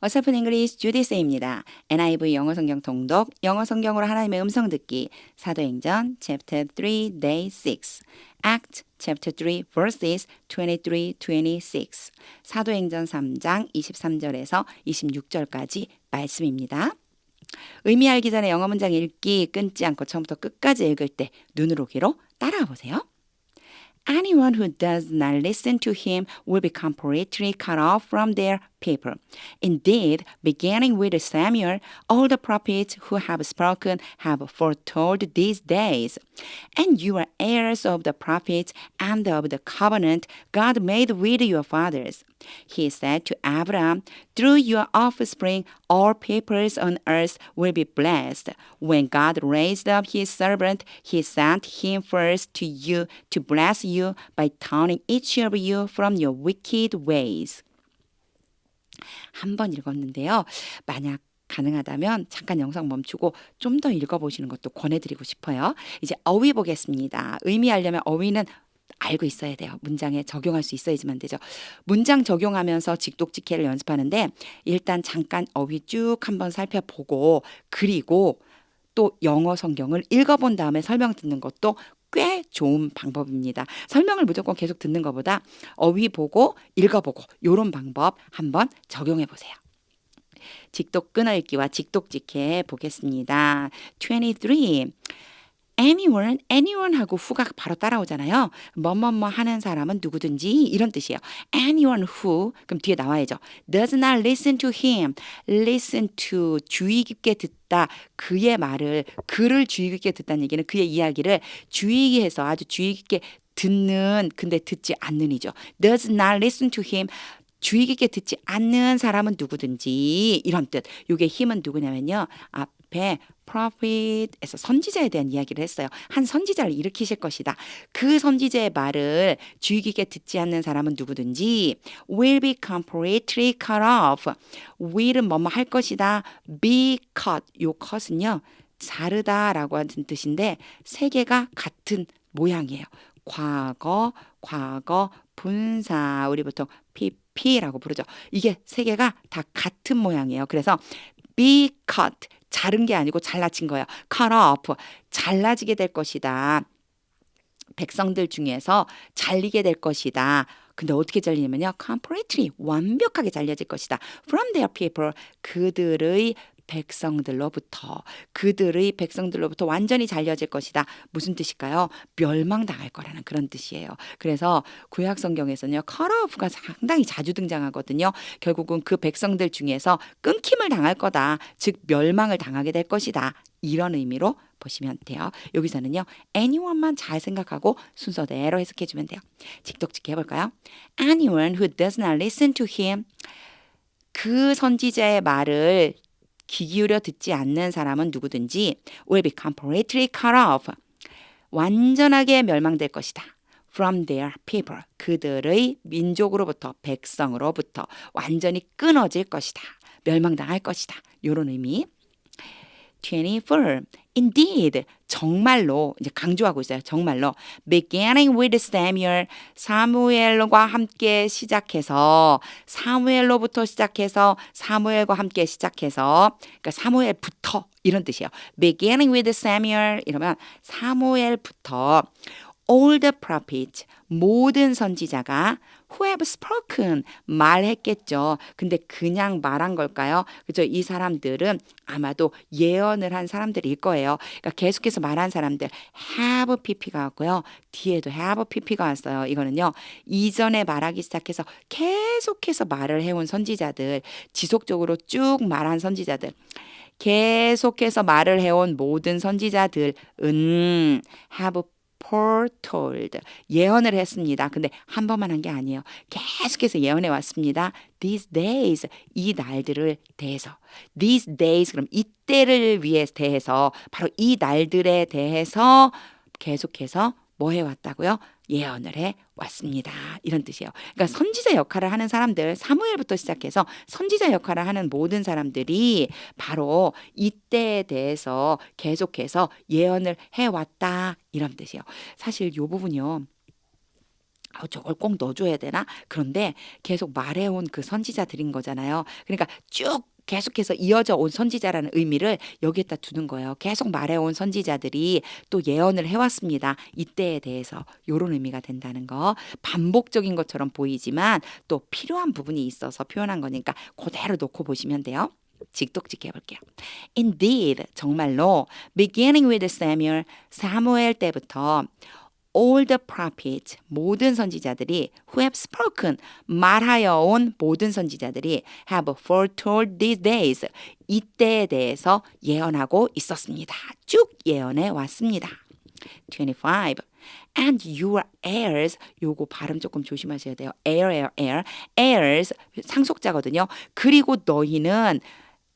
어설픈 잉글리시 주디스입니다. NIV 영어 성경 통독, 영어 성경으로 하나님의 음성 듣기, 사도행전 chapter 3 day 6, Act chapter 3 verses 23, 26, 사도행전 3장 23절에서 26절까지 말씀입니다. 의미 알기 전에 영어 문장 읽기 끊지 않고 처음부터 끝까지 읽을 때 눈으로 귀로 따라와 보세요. Anyone who does not listen to him will be completely cut off from their people. Indeed, beginning with Samuel, all the prophets who have spoken have foretold these days. And you are heirs of the prophets and of the covenant God made with your fathers. He said to Abraham, through your offspring, all peoples on earth will be blessed. When God raised up his servant, he sent him first to you to bless you by turning each of you from your wicked ways. 한 번 읽었는데요. 만약 가능하다면 잠깐 영상 멈추고 좀 더 읽어보시는 것도 권해드리고 싶어요. 이제 어휘 보겠습니다. 의미하려면 어휘는 알고 있어야 돼요. 문장에 적용할 수 있어야지만 되죠. 문장 적용하면서 직독직해를 연습하는데 일단 잠깐 어휘 쭉 한번 살펴보고 그리고 또 영어 성경을 읽어본 다음에 설명 듣는 것도 꽤 좋은 방법입니다. 설명을 무조건 계속 듣는 것보다 어휘 보고 읽어보고 이런 방법 한번 적용해 보세요. 직독 끊어읽기와 직독직해 보겠습니다. 23. anyone 하고 후가 바로 따라오잖아요. 뭐뭐뭐 하는 사람은 누구든지 이런 뜻이에요. anyone who 그럼 뒤에 나와야죠. does not listen to him. listen to 주의 깊게 듣다. 그의 말을 그를 주의 깊게 듣다는 얘기는 그의 이야기를 주의 깊게 해서 아주 주의 깊게 듣는 근데 듣지 않는이죠. does not listen to him. 주의 깊게 듣지 않는 사람은 누구든지 이런 뜻. 이게 힘은 누구냐면요. 앞에 prophet에서 선지자에 대한 이야기를 했어요. 한 선지자를 일으키실 것이다. 그 선지자의 말을 주의 깊게 듣지 않는 사람은 누구든지 will be completely cut off. will은 뭐뭐 할 것이다. be cut. 요 cut은요. 자르다라고 하는 뜻인데 세 개가 같은 모양이에요. 과거, 분사. 우리 보통 PP라고 부르죠. 이게 세 개가 다 같은 모양이에요. 그래서 be cut. 자른 게 아니고 잘라진 거예요. cut off. 잘라지게 될 것이다. 백성들 중에서 잘리게 될 것이다. 근데 어떻게 잘리냐면요. completely. 완벽하게 잘려질 것이다. from their people. 그들의 백성들로부터 완전히 잘려질 것이다. 무슨 뜻일까요? 멸망당할 거라는 그런 뜻이에요. 그래서 구약 성경에서는요. cut off가 상당히 자주 등장하거든요. 결국은 그 백성들 중에서 끊김을 당할 거다. 즉 멸망을 당하게 될 것이다. 이런 의미로 보시면 돼요. 여기서는요. anyone만 잘 생각하고 순서대로 해석해 주면 돼요. 직독직해 해볼까요? anyone who does not listen to him. 그 선지자의 말을 귀 기울여 듣지 않는 사람은 누구든지 will be completely cut off. 완전하게 멸망될 것이다. from their people. 그들의 민족으로부터 백성으로부터 완전히 끊어질 것이다. 멸망당할 것이다. 이런 의미. 24. Indeed, 정말로 이제 강조하고 있어요. 정말로 beginning with Samuel, 사무엘과 함께 시작해서 사무엘로부터 시작해서 사무엘과 함께 시작해서 그러니까 사무엘부터 이런 뜻이에요. beginning with Samuel 이러면 사무엘부터 all the prophets 모든 선지자가 who have spoken 말했겠죠. 근데 그냥 말한 걸까요? 그죠? 이 사람들은 아마도 예언을 한 사람들일 거예요. 그러니까 계속해서 말한 사람들 have pp가 왔고요. 뒤에도 have pp가 왔어요. 이거는요. 이전에 말하기 시작해서 계속해서 말을 해온 선지자들 지속적으로 쭉 말한 선지자들 계속해서 말을 해온 모든 선지자들은 have foretold 예언을 했습니다. 근데 한 번만 한 게 아니에요. 계속해서 예언해 왔습니다. These days 이 날들을 대해서 These days 그럼 이때를 위해 대해서 바로 이 날들에 대해서 계속해서 뭐 해왔다고요? 예언을 해왔습니다. 이런 뜻이에요. 그러니까 선지자 역할을 하는 사람들 사무엘부터 시작해서 선지자 역할을 하는 모든 사람들이 바로 이때에 대해서 계속해서 예언을 해왔다. 이런 뜻이에요. 사실 이 부분이요. 저걸 꼭 넣어줘야 되나? 그런데 계속 말해온 그 선지자들인 거잖아요. 그러니까 쭉 계속해서 이어져 온 선지자라는 의미를 여기에다 두는 거예요. 계속 말해온 선지자들이 또 예언을 해왔습니다. 이때에 대해서 이런 의미가 된다는 거. 반복적인 것처럼 보이지만 또 필요한 부분이 있어서 표현한 거니까 그대로 놓고 보시면 돼요. 직독직해 볼게요. Indeed, 정말로 beginning with Samuel, 사무엘 때부터 all the prophets, 모든 선지자들이 who have spoken, 말하여 온 모든 선지자들이 have foretold these days, 이때에 대해서 예언하고 있었습니다. 쭉 예언해 왔습니다. 25. And your heirs, 요거 발음 조금 조심하셔야 돼요. heirs, 상속자거든요. 그리고 너희는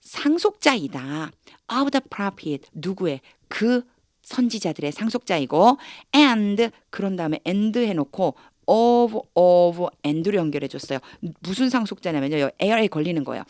상속자이다. of the prophet, 누구의? 그 선지자들의 상속자이고 and 그런 다음에 and 해놓고 of and로 연결해 줬어요. 무슨 상속자냐면요. 여기 heir에 걸리는 거예요.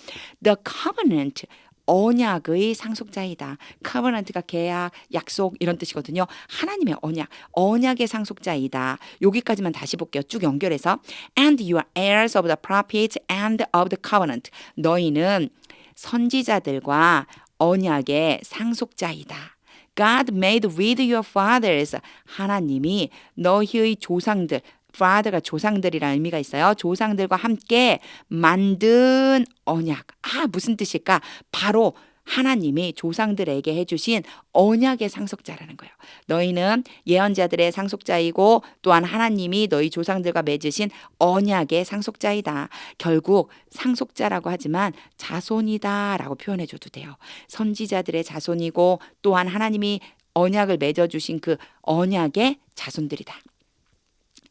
The covenant, 언약의 상속자이다. covenant가 계약, 약속 이런 뜻이거든요. 하나님의 언약, 언약의 상속자이다. 여기까지만 다시 볼게요. 쭉 연결해서 and you are heirs of the prophets and of the covenant. 너희는 선지자들과 언약의 상속자이다. God made with your fathers. 하나님이 너희의 조상들, father가 조상들이라는 의미가 있어요. 조상들과 함께 만든 언약. 무슨 뜻일까? 바로 하나님이 조상들에게 해주신 언약의 상속자라는 거예요. 너희는 예언자들의 상속자이고 또한 하나님이 너희 조상들과 맺으신 언약의 상속자이다. 결국 상속자라고 하지만 자손이다 라고 표현해줘도 돼요. 선지자들의 자손이고 또한 하나님이 언약을 맺어주신 그 언약의 자손들이다.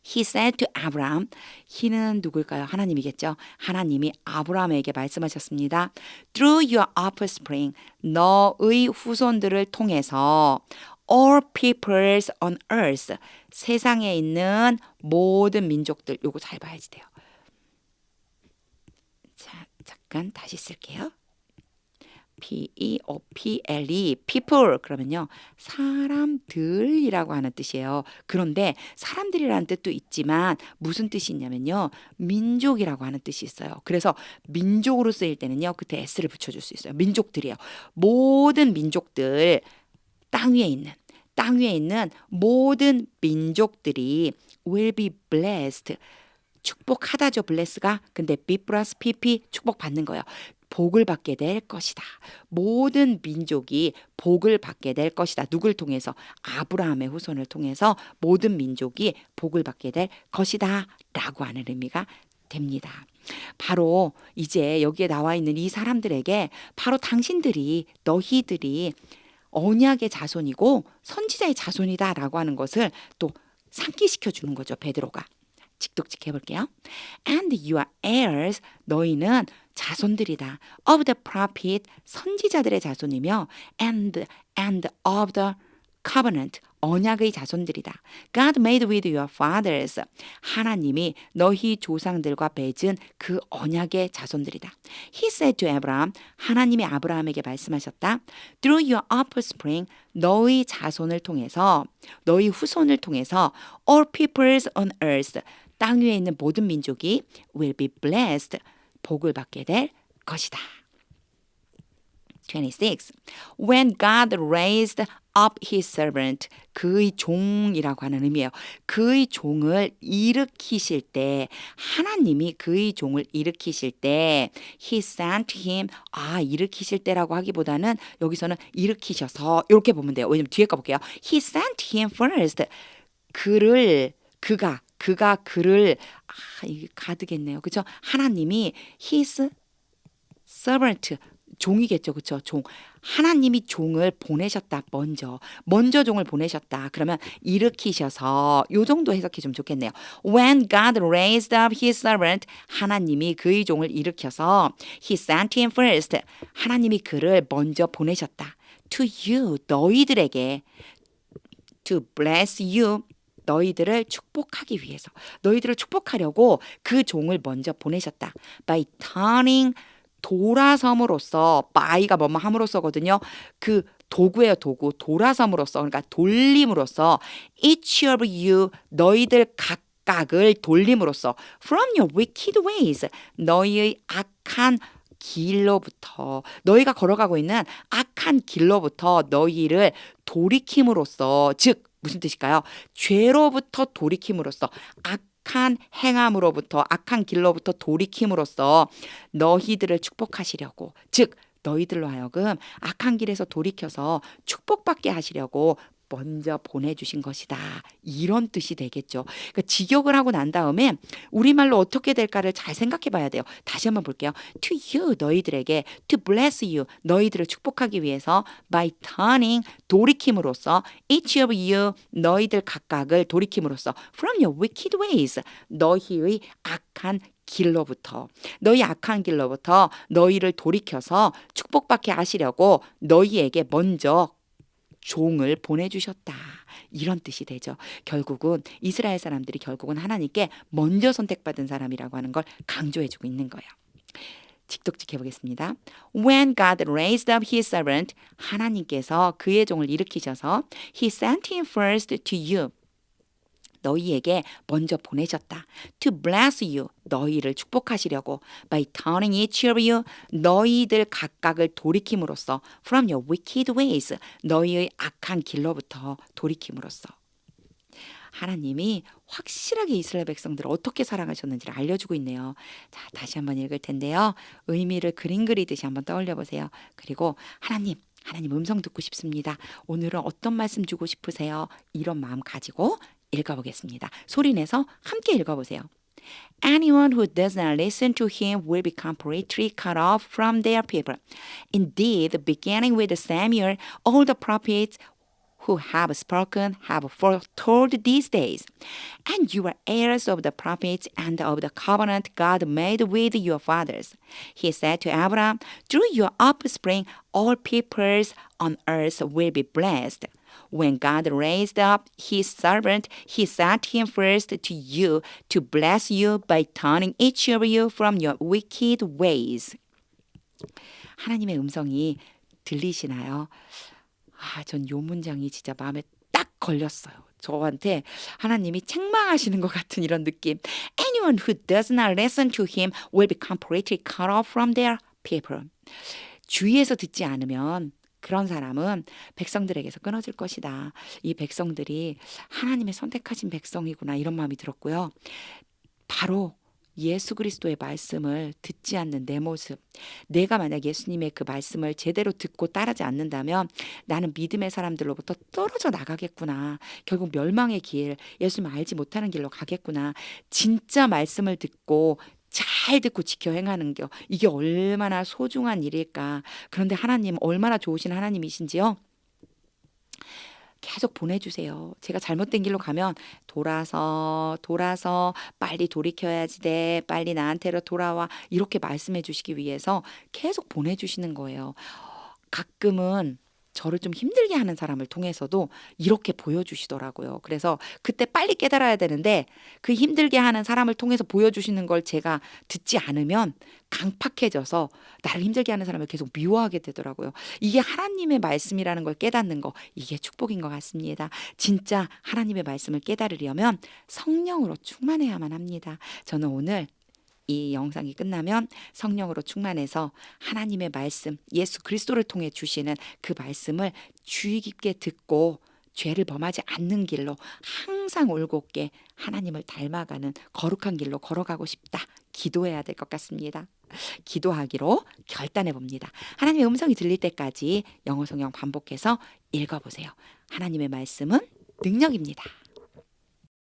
He said to Abraham, he는 누굴까요? 하나님이겠죠. 하나님이 아브라함에게 말씀하셨습니다. Through your offspring, 너의 후손들을 통해서 all peoples on earth, 세상에 있는 모든 민족들, 요거 잘 봐야지 돼요. 자, 잠깐 다시 쓸게요. P-E-O-P-L-E, people 그러면요 사람들이라고 하는 뜻이에요. 그런데 사람들이라는 뜻도 있지만 무슨 뜻이 있냐면요 민족이라고 하는 뜻이 있어요. 그래서 민족으로 쓰일 때는요 그때 s를 붙여줄 수 있어요. 민족들이에요. 모든 민족들, 땅 위에 있는 모든 민족들이 will be blessed. 축복하다죠. bless가. 근데 be 플러스 pp 축복받는 거예요. 복을 받게 될 것이다. 모든 민족이 복을 받게 될 것이다. 누굴 통해서? 아브라함의 후손을 통해서 모든 민족이 복을 받게 될 것이다. 라고 하는 의미가 됩니다. 바로 이제 여기에 나와 있는 이 사람들에게 바로 당신들이, 너희들이 언약의 자손이고 선지자의 자손이다. 라고 하는 것을 또 상기시켜 주는 거죠. 베드로가. 직독직 해볼게요. And you are heirs, 너희는 자손들이다. Of the prophet, 선지자들의 자손이며 and of the covenant, 언약의 자손들이다. God made with your fathers, 하나님이 너희 조상들과 맺은 그 언약의 자손들이다. He said to Abraham, 하나님이 아브라함에게 말씀하셨다. Through your offspring, 너희 자손을 통해서, 너희 후손을 통해서 all peoples on earth, 땅 위에 있는 모든 민족이 will be blessed, 복을 받게 될 것이다. 26. When God raised up his servant, 그의 종이라고 하는 의미예요. 그의 종을 일으키실 때, 하나님이 그의 종을 일으키실 때 he sent him, 일으키실 때라고 하기보다는 여기서는 일으키셔서 이렇게 보면 돼요. 왜냐면 뒤에 거 볼게요. He sent him first. 그가 그를 이게 가드겠네요. 그렇죠? 하나님이 his servant 종이겠죠. 그렇죠? 종. 하나님이 종을 보내셨다. 먼저 종을 보내셨다. 그러면 일으키셔서 요 정도 해석해 주면 좋겠네요. When God raised up his servant, 하나님이 그의 종을 일으켜서 he sent him first. 하나님이 그를 먼저 보내셨다. To you, 너희들에게 to bless you, 너희들을 축복하기 위해서, 너희들을 축복하려고 그 종을 먼저 보내셨다. By turning, 돌아섬으로써, by가 뭐뭐 함으로써거든요. 그 도구예요, 도구. 돌아섬으로써, 그러니까 돌림으로써 each of you, 너희들 각각을 돌림으로써 from your wicked ways 너희의 악한 길로부터 너희가 걸어가고 있는 악한 길로부터 너희를 돌이킴으로써 즉 무슨 뜻일까요? 죄로부터 돌이킴으로써 악한 행함으로부터 악한 길로부터 돌이킴으로써 너희들을 축복하시려고 즉 너희들로 하여금 악한 길에서 돌이켜서 축복받게 하시려고 먼저 보내주신 것이다. 이런 뜻이 되겠죠. 그러니까 직역을 하고 난 다음에 우리말로 어떻게 될까를 잘 생각해 봐야 돼요. 다시 한번 볼게요. To you, 너희들에게, to bless you, 너희들을 축복하기 위해서 by turning, 돌이킴으로써 each of you, 너희들 각각을 돌이킴으로써 from your wicked ways, 너희의 악한 길로부터 너희 악한 길로부터 너희를 돌이켜서 축복받게 하시려고 너희에게 먼저 종을 보내주셨다. 이런 뜻이 되죠. 결국은 이스라엘 사람들이 결국은 하나님께 먼저 선택받은 사람이라고 하는 걸 강조해주고 있는 거예요. 직독직해 보겠습니다. When God raised up his servant, 하나님께서 그의 종을 일으키셔서 he sent him first to you. 너희에게 먼저 보내셨다. To bless you. 너희를 축복하시려고. By turning each of you. 너희들 각각을 돌이킴으로써. From your wicked ways. 너희의 악한 길로부터 돌이킴으로써. 하나님이 확실하게 이스라엘 백성들을 어떻게 사랑하셨는지를 알려주고 있네요. 자, 다시 한번 읽을 텐데요. 의미를 그림 그리듯이 한번 떠올려 보세요. 그리고 하나님 음성 듣고 싶습니다. 오늘은 어떤 말씀 주고 싶으세요? 이런 마음 가지고 읽어보겠습니다. 소리내서 함께 읽어보세요. Anyone who does not listen to him will be completely cut off from their people. Indeed, beginning with Samuel, all the prophets who have spoken have foretold these days. And you are heirs of the prophets and of the covenant God made with your fathers. He said to Abraham, through your offspring, all peoples on earth will be blessed. When God raised up his servant, he sent him first to you to bless you by turning each of you from your wicked ways. 하나님의 음성이 들리시나요? 전 요 문장이 진짜 마음에 딱 걸렸어요. 저한테 하나님이 책망하시는 것 같은 이런 느낌. Anyone who does not listen to him will be completely cut off from their people. 주위에서 듣지 않으면 그런 사람은 백성들에게서 끊어질 것이다. 이 백성들이 하나님의 선택하신 백성이구나 이런 마음이 들었고요. 바로 예수 그리스도의 말씀을 듣지 않는 내 모습. 내가 만약 예수님의 그 말씀을 제대로 듣고 따르지 않는다면 나는 믿음의 사람들로부터 떨어져 나가겠구나. 결국 멸망의 길, 예수님 알지 못하는 길로 가겠구나. 진짜 말씀을 듣고 잘 듣고 지켜 행하는 게 이게 얼마나 소중한 일일까. 그런데 하나님 얼마나 좋으신 하나님이신지요. 계속 보내주세요. 제가 잘못된 길로 가면 돌아서 빨리 돌이켜야지 돼. 빨리 나한테로 돌아와. 이렇게 말씀해 주시기 위해서 계속 보내주시는 거예요. 가끔은 저를 좀 힘들게 하는 사람을 통해서도 이렇게 보여주시더라고요. 그래서 그때 빨리 깨달아야 되는데 그 힘들게 하는 사람을 통해서 보여주시는 걸 제가 듣지 않으면 강팍해져서 나를 힘들게 하는 사람을 계속 미워하게 되더라고요. 이게 하나님의 말씀이라는 걸 깨닫는 거, 이게 축복인 것 같습니다. 진짜 하나님의 말씀을 깨달으려면 성령으로 충만해야만 합니다. 저는 오늘 이 영상이 끝나면 성령으로 충만해서 하나님의 말씀, 예수 그리스도를 통해 주시는 그 말씀을 주의 깊게 듣고 죄를 범하지 않는 길로 항상 올곧게 하나님을 닮아가는 거룩한 길로 걸어가고 싶다. 기도해야 될 것 같습니다. 기도하기로 결단해 봅니다. 하나님의 음성이 들릴 때까지 영어 성경 반복해서 읽어보세요. 하나님의 말씀은 능력입니다.